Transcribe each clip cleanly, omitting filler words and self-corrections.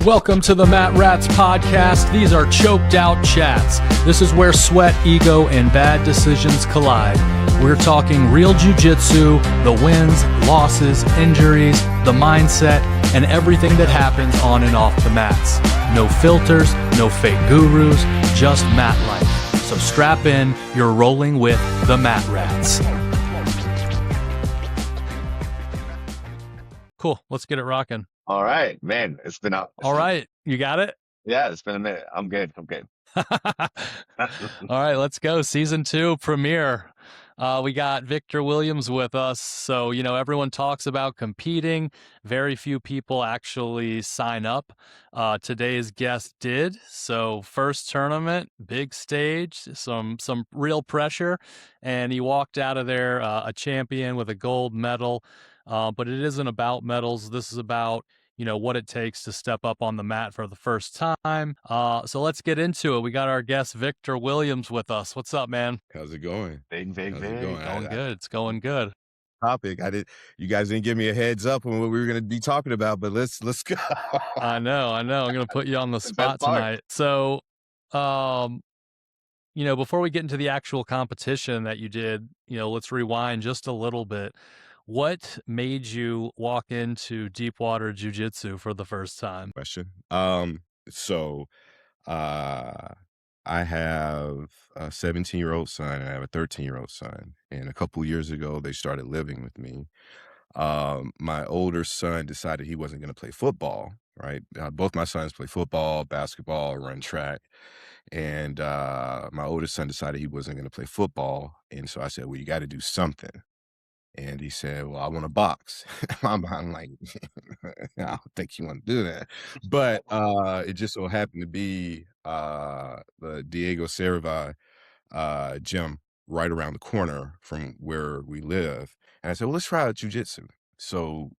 Welcome to the Matt Rats podcast. These are choked out chats. This is where sweat, ego, and bad decisions collide. We're talking real jiu-jitsu, the wins, losses, injuries, the mindset, and everything that happens on and off the mats. No filters, no fake gurus, just mat life. So strap in, you're rolling with the Matt Rats. Cool, let's get it rocking. All right, man. It's been up. All right, you got it? Yeah, it's been a minute. I'm good. All right, let's go. Season 2 premiere. We got Victor Williams with us. So, everyone talks about competing. Very few people actually sign up. Today's guest did. So first tournament, big stage, some real pressure. And he walked out of there a champion with a gold medal. But it isn't about medals. This is about what it takes to step up on the mat for the first time. So let's get into it. We got our guest, Victor Williams, with us. What's up, man? How's it going? Big. Going good. It's going good. Topic. You guys didn't give me a heads up on what we were going to be talking about, but let's go. I know. I'm going to put you on the spot tonight. So, before we get into the actual competition that you did, let's rewind just a little bit. What made you walk into Deep Water Jiu Jitsu for the first time? Question. So I have a 17-year-old son and I have a 13-year-old son. And a couple years ago, they started living with me. My older son decided he wasn't going to play football, right? Both my sons play football, basketball, run track. And my oldest son decided he wasn't going to play football. And so I said, well, you got to do something. And he said, well, I want to box. I'm like, I don't think you want to do that. But it just so happened to be the Diego Cerva gym right around the corner from where we live. And I said, well, let's try out jiu-jitsu. So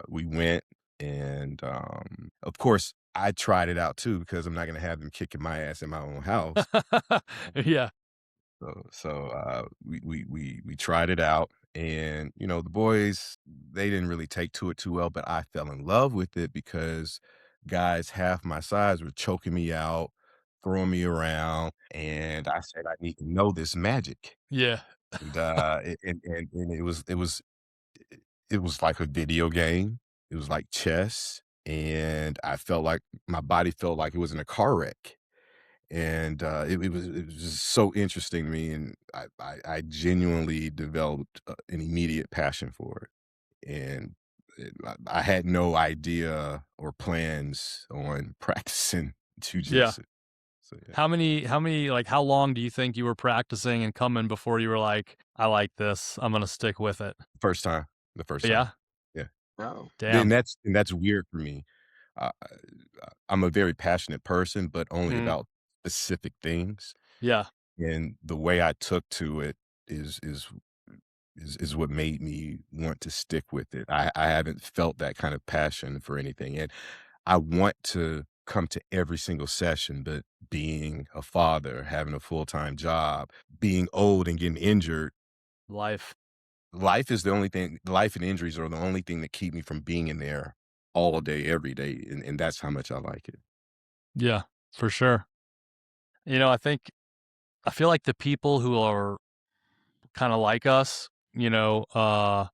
we went and of course, I tried it out too because I'm not going to have them kicking my ass in my own house. Yeah. So we tried it out. And, the boys, they didn't really take to it too well, but I fell in love with it because guys half my size were choking me out, throwing me around. And I said, I need to know this magic. Yeah. And it was like a video game. It was like chess. And I felt like my body felt like it was in a car wreck. And it was just so interesting to me, and I genuinely developed an immediate passion for it. And I had no idea or plans on practicing jiu-jitsu. Yeah. So, yeah. How many, like, how long do you think you were practicing and coming before you were like, I like this, I'm going to stick with it? The first time. Yeah. Yeah. Oh, Damn. And that's weird for me. I'm a very passionate person, but only about specific things. Yeah. And the way I took to it is what made me want to stick with it. I haven't felt that kind of passion for anything. And I want to come to every single session, but being a father, having a full-time job, being old and getting injured, Life is the only thing, life and injuries are the only thing that keep me from being in there all day, every day. And that's how much I like it. Yeah, for sure. I feel like the people who are kind of like us, are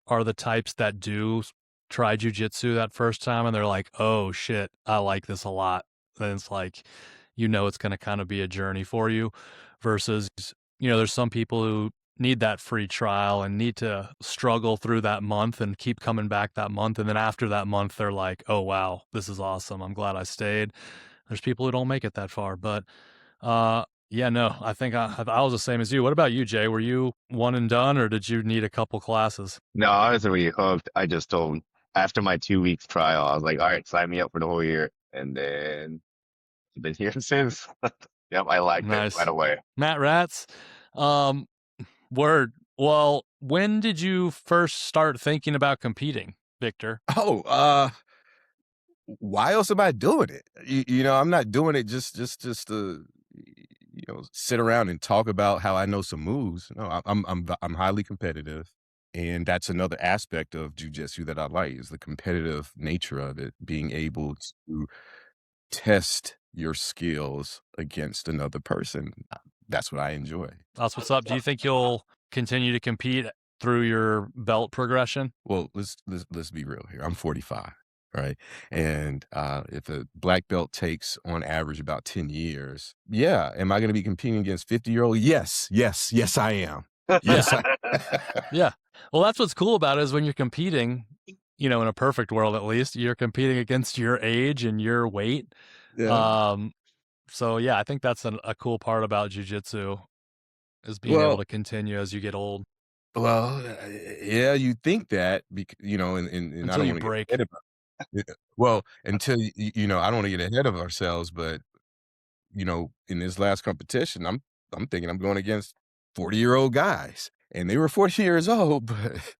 the types that do try jujitsu that first time and they're like, oh shit, I like this a lot. Then it's like, it's going to kind of be a journey for you versus, there's some people who need that free trial and need to struggle through that month and keep coming back that month. And then after that month, they're like, oh, wow, this is awesome. I'm glad I stayed. There's people who don't make it that far, but yeah, no, I think I was the same as you. What about you, Jay? Were you one and done or did you need a couple classes? no, I was really hooked. I just told after my 2 weeks trial, I was like, all right, sign me up for the whole year. And then I've been here since. Yep, I liked it right away. Matt Rats. Word. Well, when did you first start thinking about competing, Victor? Oh, why else am I doing it? I'm not doing it just to sit around and talk about how I know some moves. No, I'm highly competitive. And that's another aspect of jujitsu that I like is the competitive nature of it, being able to test your skills against another person. That's what I enjoy. That's what's up. Do you think you'll continue to compete through your belt progression? Well, let's be real here. I'm 45, right? And if a black belt takes on average about 10 years, yeah. Am I going to be competing against 50-year-old? Yes, yes, yes, I am. Yeah. Yes, I. Yeah. Well, that's what's cool about it is when you're competing, in a perfect world at least, you're competing against your age and your weight. Yeah. So yeah, I think that's a cool part about jujitsu is being able Well, to continue as you get old well, yeah. You think that, and I until don't you want to get ahead break. of. Yeah, well, until I don't want to get ahead of ourselves, but in this last competition, I'm thinking I'm going against 40-year-old guys, and they were 40 years old, but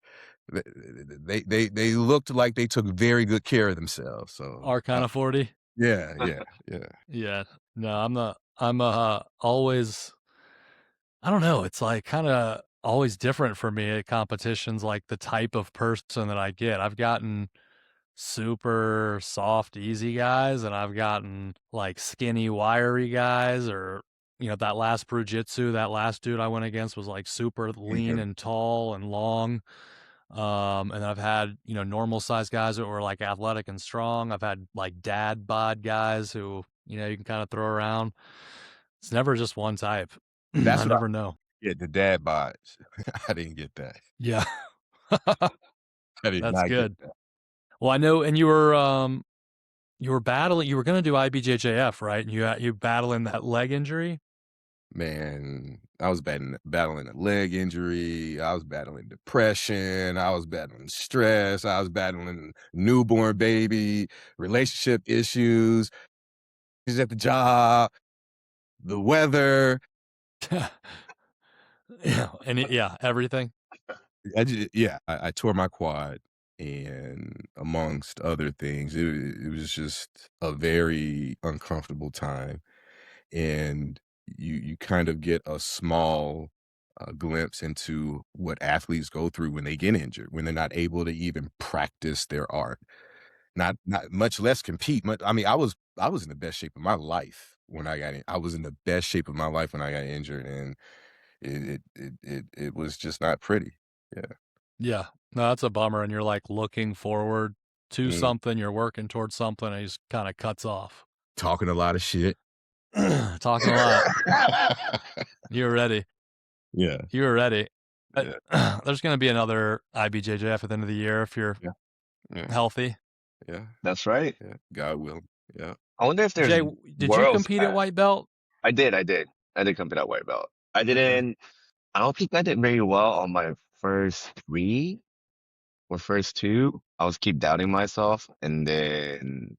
they looked like they took very good care of themselves. So, Are kind of 40. yeah, yeah, yeah. Yeah. No, I'm always, I don't know. It's like kind of always different for me at competitions, like the type of person that I get. I've gotten super soft, easy guys, and I've gotten like skinny, wiry guys, or that last Brujitsu, that last dude I went against was like super lean Mhm. and tall and long. And I've had, normal sized guys that were like athletic and strong. I've had like dad bod guys who, you can kind of throw around. It's never just one type. That's I what I never know. get, the dad bods. I didn't get that. Yeah. I did That's not get good. that. Well, I know, and you were battling. You were going to do IBJJF, right? And you battling that leg injury. Man, I was battling a leg injury, I was battling depression, I was battling stress, I was battling newborn baby, relationship issues, is at the job, the weather. Yeah, and yeah, everything. I tore my quad, and amongst other things, it was just a very uncomfortable time. And you kind of get a small glimpse into what athletes go through when they get injured, when they're not able to even practice their art, not much less compete. I mean, I was in the best shape of my life when I got in. I was in the best shape of my life when I got injured, and it was just not pretty. Yeah. Yeah, no, that's a bummer. And you're like looking forward to Mm. something. You're working towards something, and it just kind of cuts off. Talking a lot of shit. Talking a lot. You were ready. Yeah. You were ready. But Yeah. there's going to be another IBJJF at the end of the year if you're Yeah. Yeah. healthy. Yeah. That's right. Yeah. God willing. Yeah. I wonder if there's Jay, did you worlds compete at that white belt? I did compete at white belt. I Okay, didn't. I don't think I did very well on my first three or first two. I was keep doubting myself, and then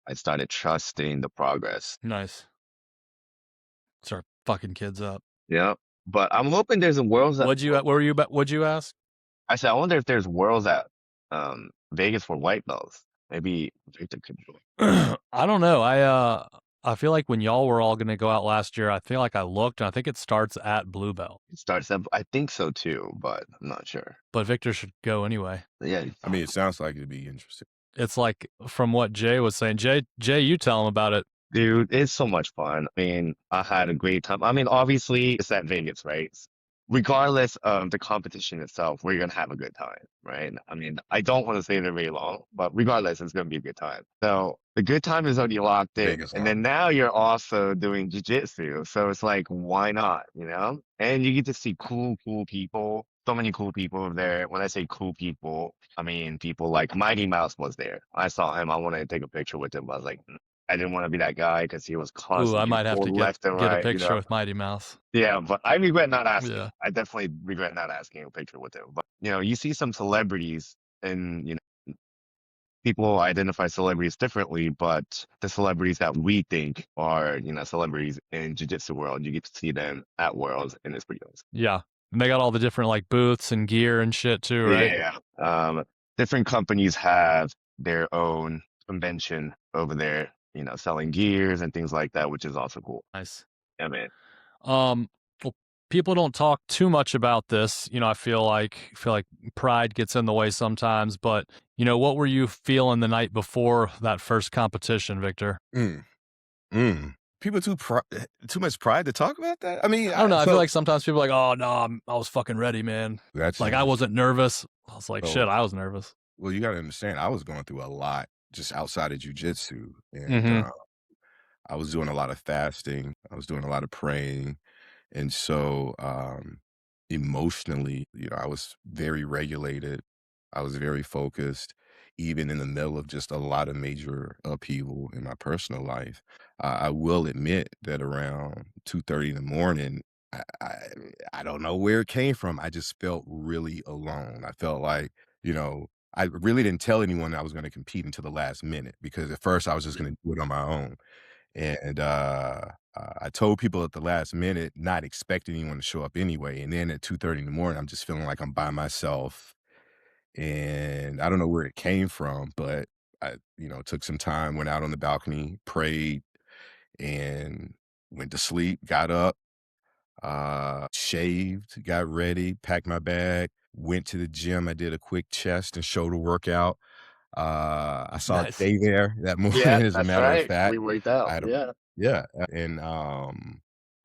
I started trusting the progress. nice. Start fucking kids up. Yeah. But I'm hoping there's a worlds that What were you? What'd you ask? I said I wonder if there's worlds at Vegas for white belts. Maybe Victor could join. I don't know. I feel like when y'all were all gonna go out last year, I feel like I looked and I think it starts at blue belt. It starts up. I think so too, but I'm not sure. But Victor should go anyway. But yeah, I mean, it sounds like it'd be interesting. It's like from what Jay was saying. Jay, you tell him about it. dude, it's so much fun. I mean, I had a great time. I mean, obviously, it's at Vegas, right? Regardless of the competition itself, we're gonna have a good time, right? I mean, I don't want to stay there very long, but regardless, it's gonna be a good time. So the good time is already locked in, Vegas and then holiday. now you're also doing jiu-jitsu, so it's like, why not, you know? And you get to see cool people. So many cool people over there. When I say cool people, I mean people like Mighty Mouse was there. I saw him. I wanted to take a picture with him. I was like, I didn't want to be that guy because he was Ooh, constantly I getting might have to pulled get left and get a right, you picture know? with Mighty Mouse. Yeah, but I regret not asking. Yeah, I definitely regret not asking a picture with him. But you see some celebrities and people identify celebrities differently, but the celebrities that we think are, celebrities in jiu-jitsu world, you get to see them at Worlds and it's pretty awesome. yeah. And they got all the different like booths and gear and shit too, right? Yeah. Different companies have their own convention over there, selling gears and things like that, which is also cool. Nice. Yeah, man. Um, well, people don't talk too much about this. You know, I feel like pride gets in the way sometimes, but you know, what were you feeling the night before that first competition, Victor? Mm, People too much pride to talk about that? I mean, I don't know. I feel like sometimes people are like, "Oh no, I was fucking ready, man." that's Like I wasn't nervous. I was like, so "Shit, I was nervous." well, you gotta understand, I was going through a lot just outside of jujitsu, and, Mhm. I was doing a lot of fasting, I was doing a lot of praying, and so, emotionally, I was very regulated, I was very focused, even in the middle of just a lot of major upheaval in my personal life. I will admit that around 2:30 in the morning, I I I don't know where it came from, I just felt really alone. I felt like, you know, I really didn't tell anyone I was gonna compete until the last minute because at first I was just gonna do it on my own. And, I told people at the last minute, not expecting anyone to show up anyway, and then at 2:30 in the morning, I'm just feeling like I'm by myself, and I don't know where it came from, but I, took some time, went out on the balcony, prayed, and went to sleep, got up, shaved, got ready, packed my bag, went to the gym. I did a quick chest and shoulder workout. I saw Nice. Jay there that Yeah, morning, as a that's matter of right. fact. We worked I out. had a Yeah. yeah, and,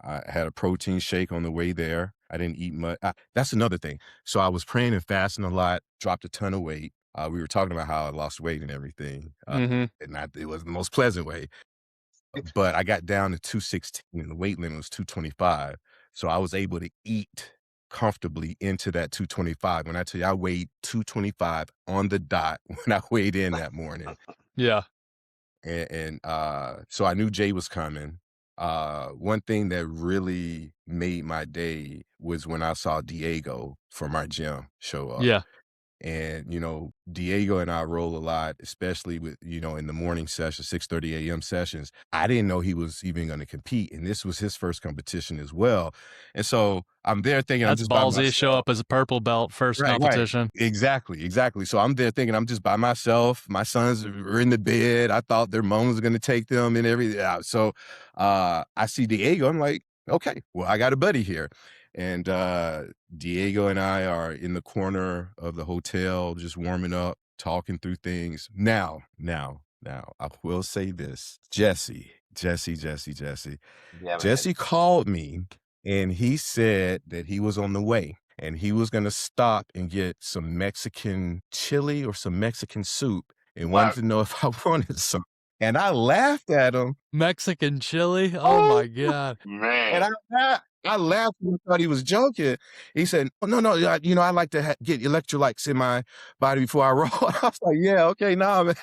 I had a protein shake on the way there. I didn't eat much. That's another thing. So I was praying and fasting a lot, dropped a ton of weight. We were talking about how I lost weight and everything, Mhm. and not it wasn't the most pleasant way, but I got down to 216 and the weight limit was 225. So I was able to eat comfortably into that 225. When I tell you I weighed 225 on the dot when I weighed in that morning. Yeah. And so I knew Jay was coming. One thing that really made my day was when I saw Diego from our gym show up. Yeah. And, Diego and I roll a lot, especially with, in the morning session, 6:30 a.m. sessions. I didn't know he was even going to compete. And this was his first competition as well. And so I'm there thinking I'm That's just by ballsy. Show myself. up as a purple belt, first Right. competition. Exactly, exactly. So I'm there thinking I'm just by myself. My sons are in the bed. I thought their mom was gonna take them and everything. So I see Diego. I'm like, okay, well, I got a buddy here. And Diego and I are in the corner of the hotel, just warming up, talking through things. Now, I will say this. Yeah, man. Jesse called me and he said that he was on the way and he was going to stop and get some Mexican chili or some Mexican soup and Wow. wanted to know if I wanted some. And I laughed at him. Mexican chili. Oh Oh, my god. and Man. I laughed and I thought he was joking. He said, "Oh, no, I like to get electrolytes in my body before I roll." I was like, "Yeah, okay, nah, man."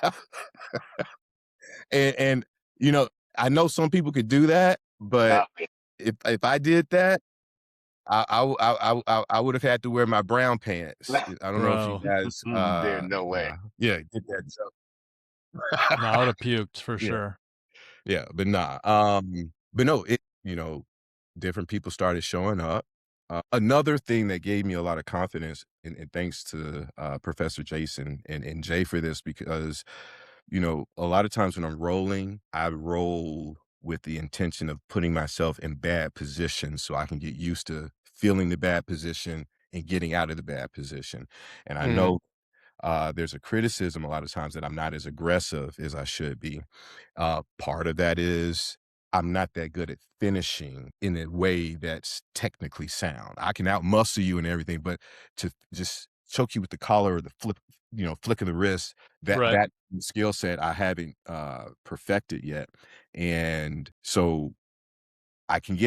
And I know some people could do that, but No. if I did that, I would have had to wear my brown pants. I don't know if you Bro. guys, There's no way. yeah, get that joke. No, I would have puked for Yeah, sure. yeah, but nah, but no, different people started showing up. Another thing that gave me a lot of confidence, and thanks to, Professor Jason and Jay for this because, a lot of times when I'm rolling, I roll with the intention of putting myself in bad positions so I can get used to feeling the bad position and getting out of the bad position. And I Mhm. know there's a criticism a lot of times that I'm not as aggressive as I should be. Part of that is I'm not that good at finishing in a way that's technically sound. I can outmuscle you and everything, but to just choke you with the collar or the flick of the wrist, that Right. that skill set I haven't perfected yet. And so I can,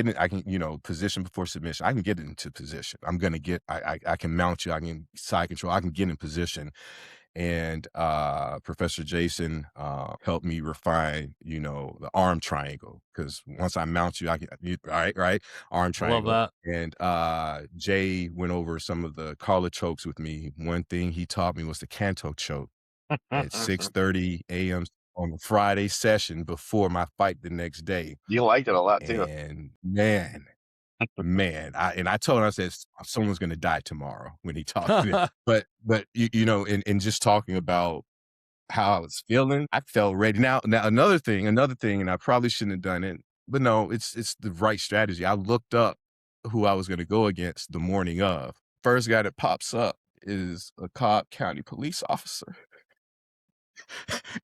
position before submission. I can get into position. I'm gonna get I can mount you, I can side control, I can get in position. And Professor Jason helped me refine, the arm triangle. Cause once I mount you, right, arm I love triangle. that. And Jay went over some of the collar chokes with me. One thing he taught me was the canto choke at 6:30 a.m. on the Friday session before my fight the next day. You liked it a lot too. And I told him, I said, Someone's gonna die tomorrow," when he talked to me. But and just talking about how I was feeling, I felt ready. Now another thing, and I probably shouldn't have done it, but no, it's the right strategy. I looked up who I was gonna go against the morning of. First guy that pops up is a Cobb County police officer.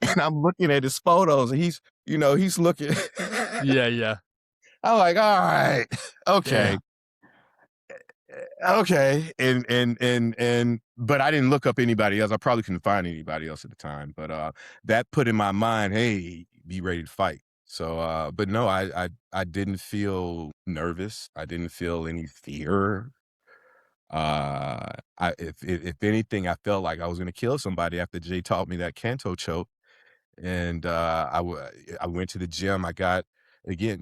And I'm looking at his photos and he's looking. Yeah, yeah, I'm like, all right, yeah, okay. Okay. But I didn't look up anybody else. I probably couldn't find anybody else at the time. But that put in my mind, hey, be ready to fight. So but no, I didn't feel nervous. I didn't feel any fear. If anything, I felt like I was gonna kill somebody after Jay taught me that Kanto choke. And I went to the gym. I got, again,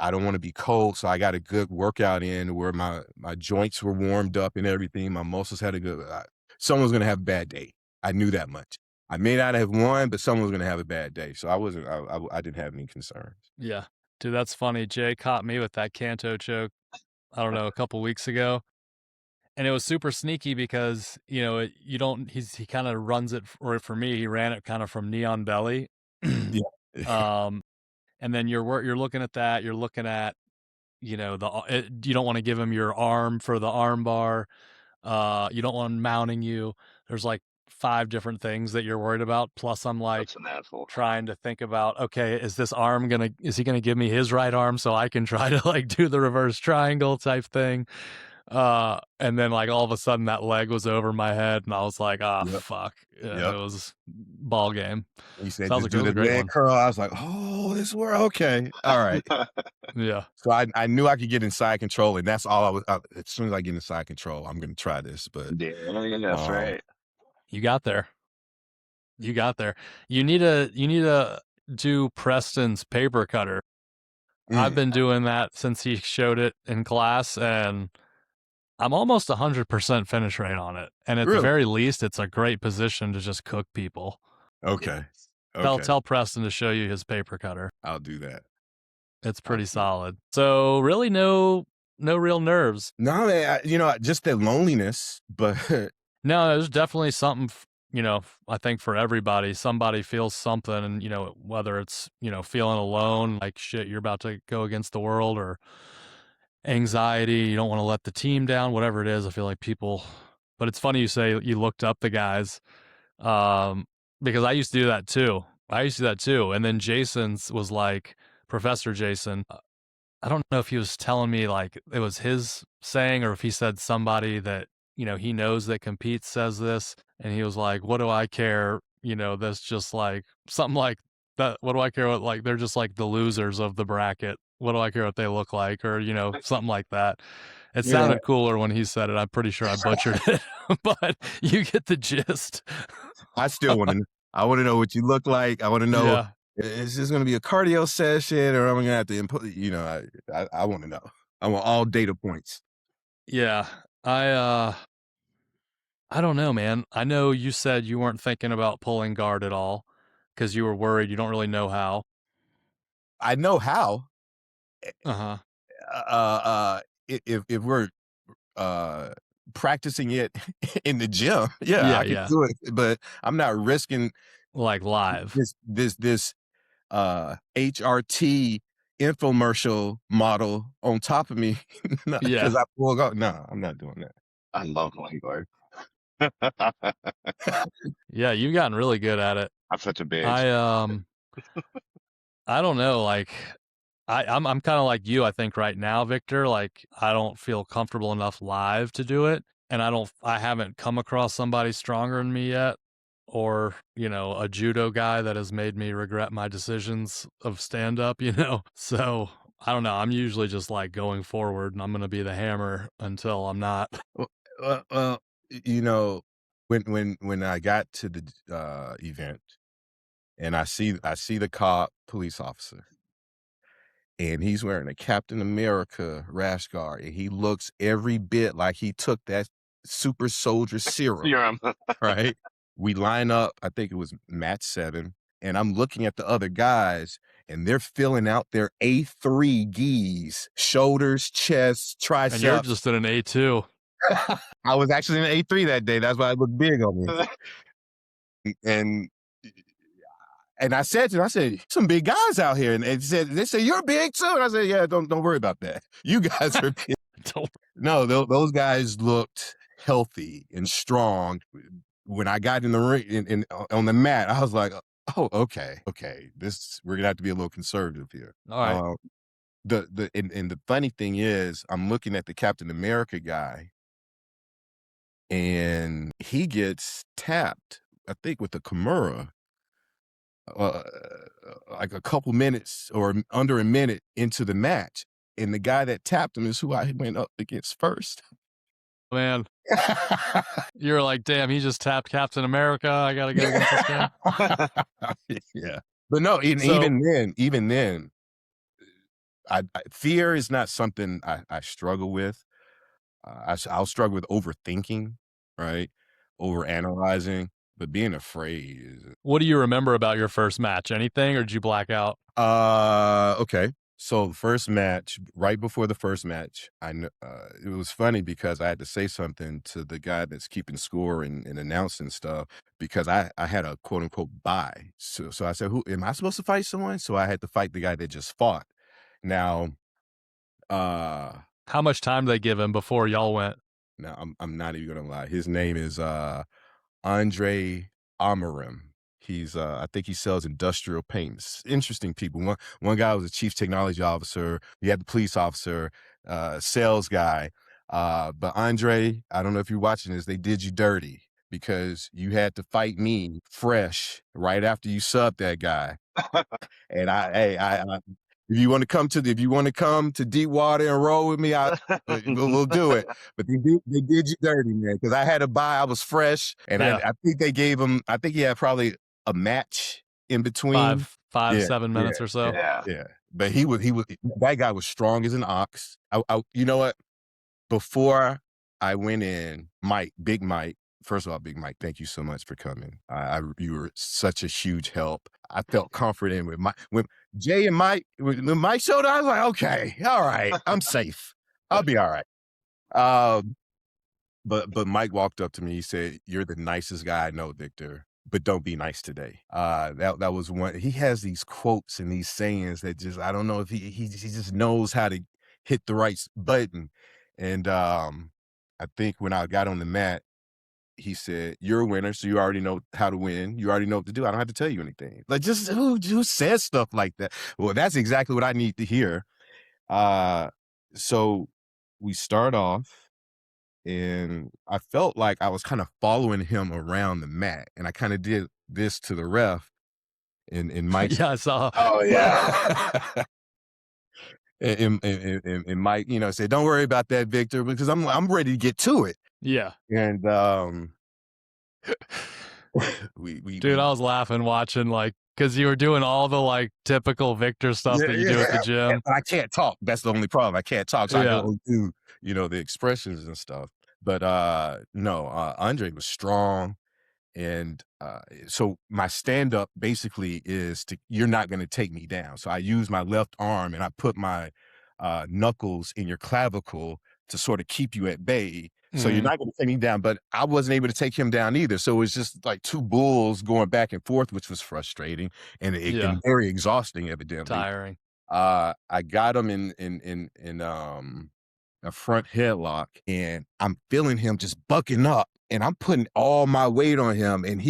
I don't want to be cold, so I got a good workout in where my joints were warmed up and everything. My muscles had a good. Someone's gonna have a bad day. I knew that much. I may not have won, but someone was gonna have a bad day. So I wasn't. I didn't have any concerns. yeah. Dude, that's funny. Jay caught me with that Kanto choke, I don't know, a couple weeks ago. And it was super sneaky because, you don't, he kind of runs it, or for me, he ran it kind of from knee on belly. Yeah. um, and then you're looking at that, you're looking at, you don't want to give him your arm for the arm bar. You don't want him mounting you. There's like 5 different things that you're worried about. Plus I'm like That's an asshole. trying to think about, okay, is he gonna give me his right arm so I can try to like do the reverse triangle type thing? And then like all of a sudden that leg was over my head and I was like, ah, Yep. fuck. Yeah, Yep. it was ball game. He So said, that was just a, it do was the a great leg one. curl. I was like, oh, this work. Okay. All right. Yeah. So I knew I could get inside control, and that's all I was. As soon as I get inside control, I'm gonna try this. But Yeah, that's right. You got there. You got there. You need to do Preston's paper cutter. I've been doing that since he showed it in class, and I'm almost 100% finish rate on it. And at the really, very least, it's a great position to just cook people. okay, Tell okay, tell Preston to show you his paper cutter. I'll do that. It's I'll pretty do that. solid. So really no real nerves. No, man, just the loneliness, but No, there's definitely something, I think for everybody, somebody feels something, and, whether it's, feeling alone, like shit, you're about to go against the world, or anxiety, you don't want to let the team down, whatever it is. I feel like people, but it's funny you say you looked up the guys, um, because I used to do that too. And then Jason's was like, Professor Jason, I don't know if he was telling me like it was his saying or if he said somebody that, he knows that competes says this. And he was like, what do I care? That's just like something like that. What do I care what, like, they're just like the losers of the bracket. What do I care what they look like? Or, something like that. It yeah, sounded cooler when he said it. I'm pretty sure I butchered it, but you get the gist. I still want to. I want to know what you look like. I want to know, Yeah. is this going to be a cardio session, or am I going to have to input? I want to know. I want all data points. Yeah. I don't know, man. I know you said you weren't thinking about pulling guard at all because you were worried. You don't really know how. I know how. Uh-huh. If we're practicing it in the gym, yeah, Yeah, I could yeah. do it, but I'm not risking Like live. this HRT infomercial model on top of me Yeah. because I pulled out. No, I'm not doing that. I love Lingard. Yeah, you've gotten really good at it. I'm such a bitch. I don't know, like I'm kind of like you, I think right now, Victor, like I don't feel comfortable enough live to do it, and I haven't come across somebody stronger than me yet, or, a judo guy that has made me regret my decisions of stand up, So, I don't know, I'm usually just like going forward and I'm going to be the hammer until I'm not. Well, you know, when I got to the event and I see the cop police officer, and he's wearing a Captain America rash guard, and he looks every bit like he took that super soldier serum, Serum. right? We line up, I think it was match 7, and I'm looking at the other guys, and they're filling out their A3 gis, shoulders, chest, And you're triceps. just in an A2. I was actually in A3 that day. That's why it looked big on me. And And I said to them, I said, some big guys out here. And they said, you're big too. And I said, yeah, don't worry about that. You guys are big. No, those guys looked healthy and strong. When I got in the ring on the mat, I was like, oh, okay, we're gonna have to be a little conservative here. All right. The funny thing is, I'm looking at the Captain America guy, and he gets tapped, I think, with a Kimura, like a couple minutes or under a minute into the match, and the guy that tapped him is who I went up against first. Man, you're like, damn, he just tapped Captain America. I gotta go against this guy. Yeah, but no, even then, fear is not something I struggle with. I'll struggle with overthinking, right? Overanalyzing, but being afraid is. What do you remember about your first match? Anything, or did you black out? Okay. So the first match, right before the first match, it was funny because I had to say something to the guy that's keeping score and announcing stuff because I had a quote unquote bye. So I said, "Who am I supposed to fight someone?" So I had to fight the guy that just fought. Now, how much time did they give him before y'all went? Now I'm not even gonna lie. His name is Andre Amarim. He's I think he sells industrial paints. Interesting people. One guy was a chief technology officer. You had the police officer, sales guy. But Andre, I don't know if you're watching this, they did you dirty because you had to fight me fresh right after you subbed that guy. And if you want to come to Deep Water and roll with me, we'll do it. But they did you dirty, man, because I had a bye. I was fresh, and I think they gave him. I think he had probably a match in between, 7 minutes or so. Yeah. But he was that guy was strong as an ox. You know what? Before I went in, Big Mike. First of all, Big Mike, thank you so much for coming. You were such a huge help. I felt confident when Jay and Mike, when Mike showed up, I was like, okay, all right, I'm safe. I'll be all right. But Mike walked up to me. He said, "You're the nicest guy I know, Victor, but don't be nice today." That was one. He has these quotes and these sayings that just I don't know if he just knows how to hit the right button. And I think when I got on the mat, he said, "You're a winner, so you already know how to win. You already know what to do. I don't have to tell you anything." Like, just who says stuff like that? Well, that's exactly what I need to hear. So we start off, and I felt like I was kind of following him around the mat, and I kind of did this to the ref, and Mike. Yeah, I saw. Oh yeah. and Mike, said, "Don't worry about that, Victor, because I'm ready to get to it." Yeah. And Dude, I was laughing watching because you were doing all the typical Victor stuff that you do at the gym. I can't talk. That's the only problem. I can't talk, so I don't do the expressions and stuff. But no, Andre was strong. And so my stand up basically is you're not going to take me down. So I use my left arm and I put my knuckles in your clavicle to sort of keep you at bay. So you're not going to take me down, but I wasn't able to take him down either. So it was just like two bulls going back and forth, which was frustrating and very exhausting, evidently. Tiring. I got him in a front headlock, and I'm feeling him just bucking up, and I'm putting all my weight on him, and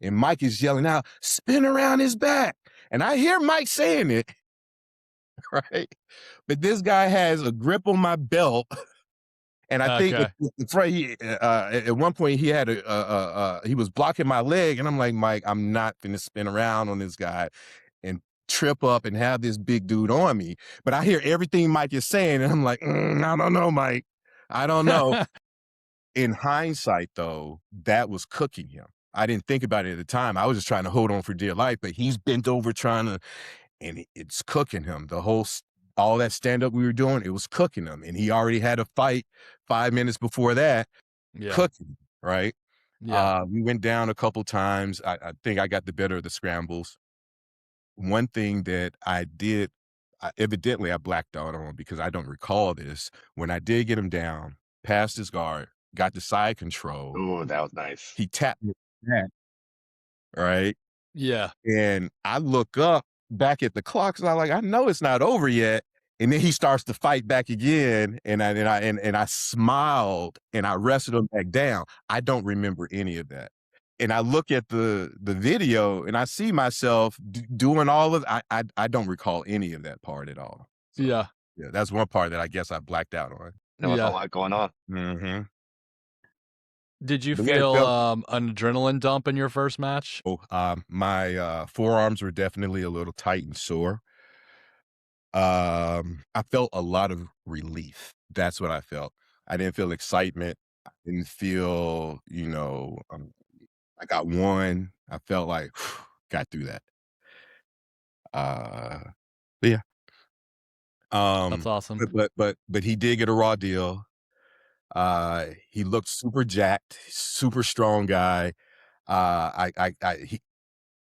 and Mike is yelling out, "Spin around his back." And I hear Mike saying it, right? But this guy has a grip on my belt. And I think at one point he had he was blocking my leg, and I'm like, "Mike, I'm not gonna spin around on this guy and trip up and have this big dude on me." But I hear everything Mike is saying, and I'm like, "I don't know, Mike. I don't know." In hindsight, though, that was cooking him. I didn't think about it at the time. I was just trying to hold on for dear life, but he's bent over and it's cooking him. All that stand-up we were doing, it was cooking him. And he already had a fight 5 minutes before that, cooking, right? Yeah. We went down a couple times. I think I got the better of the scrambles. One thing that I did, evidently I blacked out on because I don't recall this. When I did get him down, passed his guard, got the side control. Oh, that was nice. He tapped me back, right? Yeah. And I look up back at the clock, and I'm like, I know it's not over yet. And then he starts to fight back again, and I smiled and I wrestled him back down. I don't remember any of that. And I look at the video and I see myself doing all of I don't recall any of that part at all. So Yeah. yeah, that's one part that I guess I blacked out on. There was a Yeah. lot going on. Mhm. Did you But yeah, it feel, felt an adrenaline dump in your first match? oh, my forearms were definitely a little tight and sore. I felt a lot of relief. That's what I felt. I didn't feel excitement. I didn't feel, I got one. I felt like got through that. Uh, but yeah. That's awesome. But he did get a raw deal. He looked super jacked, super strong guy.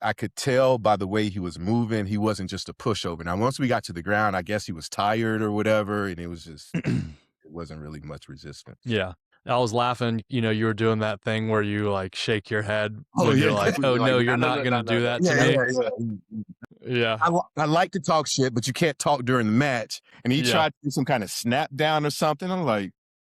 I could tell by the way he was moving, he wasn't just a pushover. Now, once we got to the ground, I guess he was tired or whatever, and it was just it wasn't really much resistance. Yeah. I was laughing, you were doing that thing where you, like, shake your head Oh, when you're yeah. like, "Oh, You're like, no, "No, you're no, not no, gonna no, no, do no." that to Yeah, me." yeah, yeah. Yeah. I like to talk shit, but you can't talk during the match, and he Yeah. tried to do some kinda snap down or something. I'm like,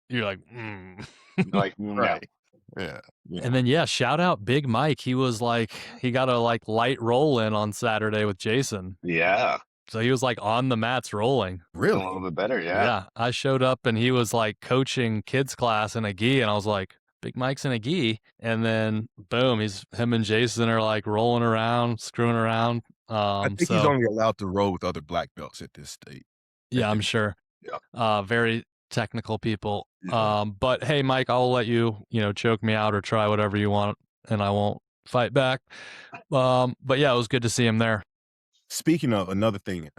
You're like, "Mm." You're like, "No." right. Yeah, yeah. And then, yeah, shout out Big Mike. He got a, like, light roll in on Saturday with Jason. Yeah. So he was, like, on the mats rolling. A Really? little bit better, yeah. Yeah. I showed up and he was, like, coaching kids class in a gi, and I was like, "Big Mike's in a gi." And then, boom, him and Jason are, like, rolling around, screwing around. I think he's So only allowed to roll with other black belts at this state. yeah, At I'm this sure. yeah, Very technical people. yeah. But hey, Mike, I'll let you, choke me out or try whatever you want, and I won't fight back. But yeah, it was good to see him there. Speaking of another thing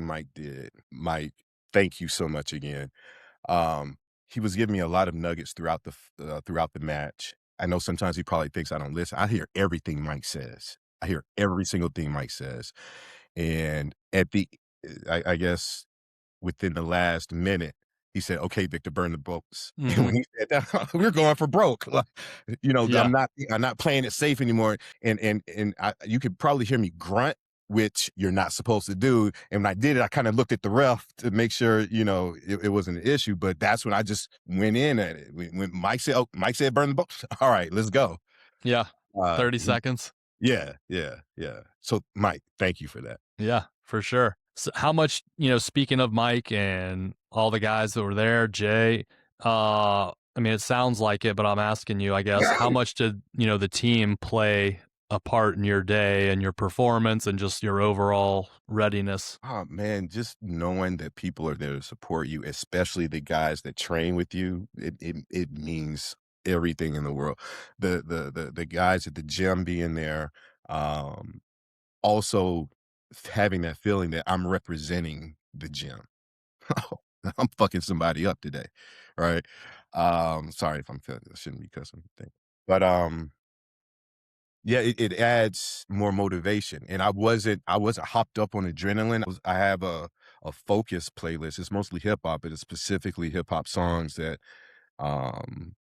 Mike did. Mike, thank you so much again. Um, he was giving me a lot of nuggets throughout the match. I know sometimes he probably thinks I don't listen. I hear everything Mike says. I hear every single thing Mike says. And at the I guess within the last minute, he said, "Okay, Victor, burn the boats." And Hmm. when he said that, we're going for broke. Like, Yeah, I'm not playing it safe anymore. And you could probably hear me grunt, which you're not supposed to do. And when I did it, I kind of looked at the ref to make sure, it wasn't an issue. But that's when I just went in at it. When Mike said, burn the boats. All right, let's go. yeah. Uh, 30 he- seconds. yeah, yeah, yeah. So Mike, thank you for that. Yeah, for sure. So how much, speaking of Mike and all the guys that were there, Jay, I mean, it sounds like it, but I'm asking you, I guess, how much did, the team play a part in your day and your performance and just your overall readiness? Oh man, just knowing that people are there to support you, especially the guys that train with you, it means everything in the world. The guys at the gym being there, um, also having that feeling that I'm representing the gym. I'm fucking somebody up today, right? Sorry if I shouldn't be cussing. But yeah, it adds more motivation, and I wasn't hopped up on adrenaline. I have a focus playlist. It's mostly hip hop, but it's specifically hip hop songs that um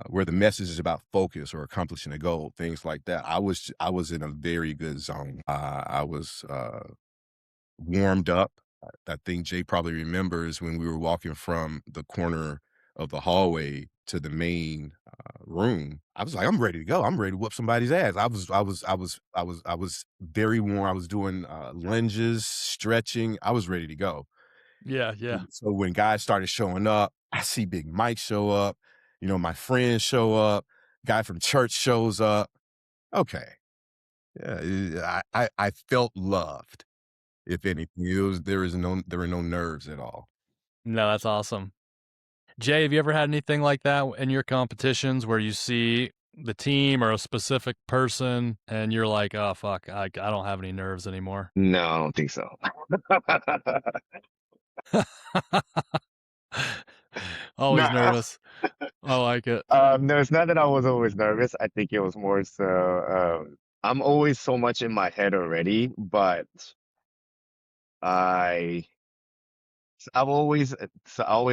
where the message is about focus or accomplishing a goal, things like that. I was in a very good zone. I was warmed up. I think Jay probably remembers when we were walking from the corner of the hallway to the main room. I was like, I'm ready to go. I'm ready to whoop somebody's ass. I was very warm. I was doing lunges, stretching. I was ready to go. Yeah, yeah. So when guys started showing up, I see Big Mike show up. My friends show up. Guy from church shows up. Okay, yeah, I felt loved. If anything, there were no nerves at all. No, that's awesome. Jay, have you ever had anything like that in your competitions where you see the team or a specific person and you're like, oh, fuck, I don't have any nerves anymore? No, I don't think so. Always No. nervous. I like it. No, it's not that I was always nervous. I think it was more so, I'm always so much in my head already, but I I always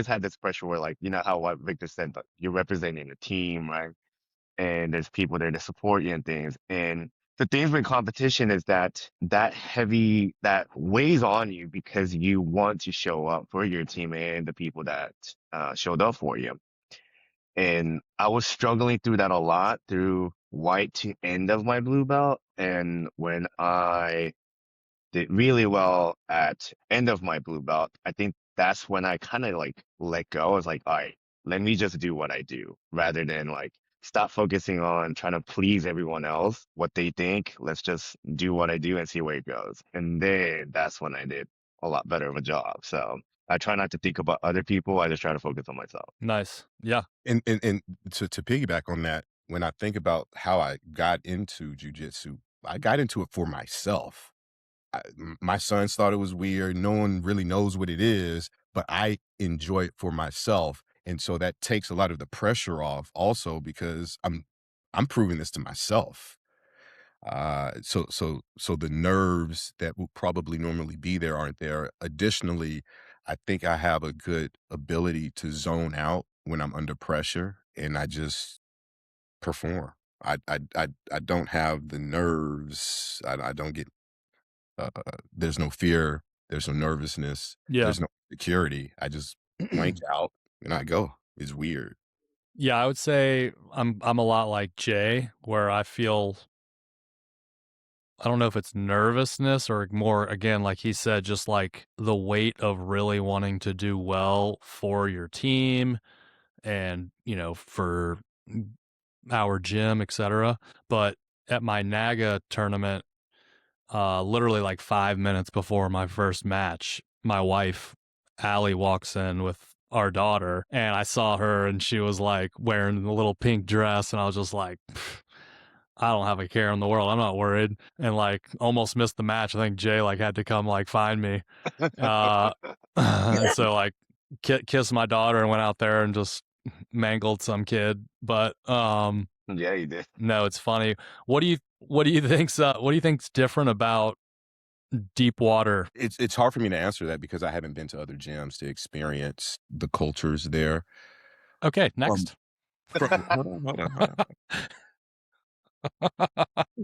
had this pressure where, like, how what Victor said, that you're representing a team, right? And there's people there to support you and things. And the thing with competition is that that weighs on you because you want to show up for your team and the people that showed up for you. And I was struggling through that a lot through white to end of my blue belt. And when I did really well at end of my blue belt, I think that's when I kind of like let go. I was like, all right, let me just do what I do rather than like stop focusing on trying to please everyone else, what they think. Let's just do what I do and see where it goes. And then that's when I did a lot better of a job. So I try not to think about other people. I just try to focus on myself. Nice. Yeah. And to piggyback on that, when I think about how I got into jujitsu, I got into it for myself. My sons thought it was weird. No one really knows what it is, but I enjoy it for myself. And so that takes a lot of the pressure off also because I'm proving this to myself. So the nerves that will probably normally be there aren't there. Additionally, I think I have a good ability to zone out when I'm under pressure and I just perform. I don't have the nerves. I don't get there's no fear, there's no nervousness, Yeah. there's no security. I just blank out and I go. It's weird. Yeah, I would say I'm a lot like Jay, where I feel, I don't know if it's nervousness or more, again, like he said, just like the weight of really wanting to do well for your team and, for our gym, etc. But at my NAGA tournament, literally like 5 minutes before my first match, my wife, Allie, walks in with our daughter, and I saw her, and she was like wearing a little pink dress, and I was just like, I don't have a care in the world. I'm not worried. And like almost missed the match. I think Jay like had to come like find me. Uh, and so like kissed my daughter and went out there and just mangled some kid. But Yeah, you did. no, it's funny. What do you think's different about Deep Water? It's hard for me to answer that because I haven't been to other gyms to experience the cultures there. Okay, Um, next. hold on.